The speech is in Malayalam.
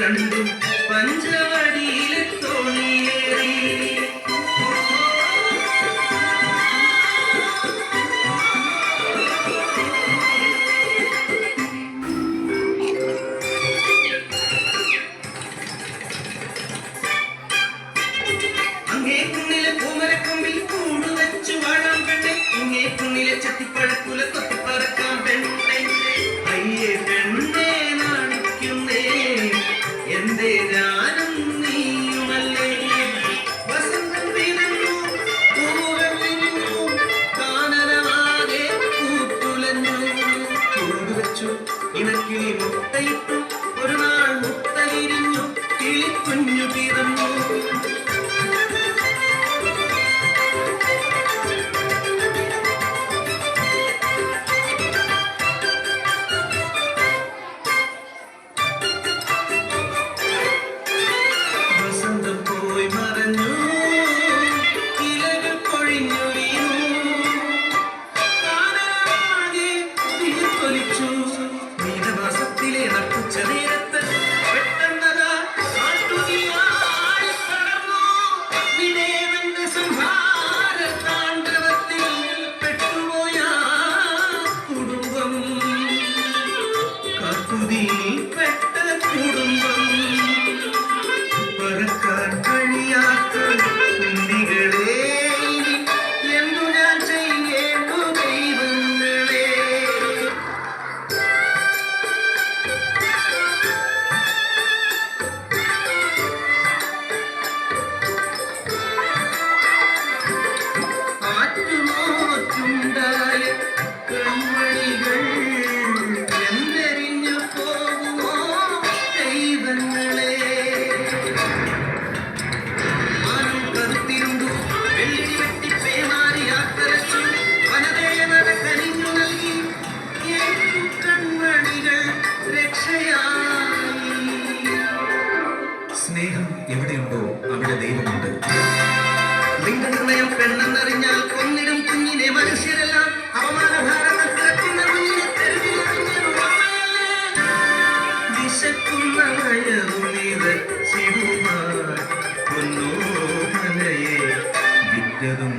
കണ്ടു പഞ്ചവടിയിലെ തോണിയേറി. അങ്ങേ കുന്നിലെ പൂമരക്കൊമ്പിൽ കൂട് വെച്ചു വാഴാൻ പെണ്ണെ, ഇങ്ങേ കുന്നിലെ ചട്ടിപ്പഴക്കുല കൊത്തിപ്പറക്കാൻ പെണ്ണെ. അയ്യേ പെണ്ണെ നാണിക്കുന്നേ എന്തേ ഞാനും നീയുമല്ലേ. വസന്തം വീഴുന്നു പൂവുകൾ വിരിഞ്ഞു കാനനമാകെ പൂത്തുലഞ്ഞു. കൂട് വെച്ചു ഇണക്കിളി മുട്ടയിട്ടു ഒരു നാൾ മുട്ട വിരിഞ്ഞു കിളിക്കുഞ്ഞു പിറന്നു. പറക്കാൻ കഴിയാത്ത കുഞ്ഞികളെ എന്തു ഞാൻ ചെയ്യേണ്ടു ദൈവങ്ങളെ. ആറ്റുനോറ്റുണ്ടായ കൺമണികൾ എന്തെറിഞ്ഞു പോകുമോ ദൈവങ്ങളെ. മാനം കറുത്തിരുണ്ടു വെള്ളി വെട്ടി പേമാരി ആക്കരച്ചു വനദേവത കനിഞ്ഞു നൽകി കൺമണികൾ രക്ഷയായി. സ്നേഹം എവിടെയുണ്ടോ അവിടെ ദൈവമുണ്ട്. ലിംഗനിർണയം പെണ്ണെന്നറിഞ്ഞാൽ കൊന്നിടും കുഞ്ഞിനെ മനുഷ്യരെല്ലാം. അവമാനഭാരതത്തിലെത്തുന്ന കുഞ്ഞിനെ വിശക്കുന്ന വയറുനിറച്ചിടുവാൻ പൊന്നോമലയെ വിറ്റതും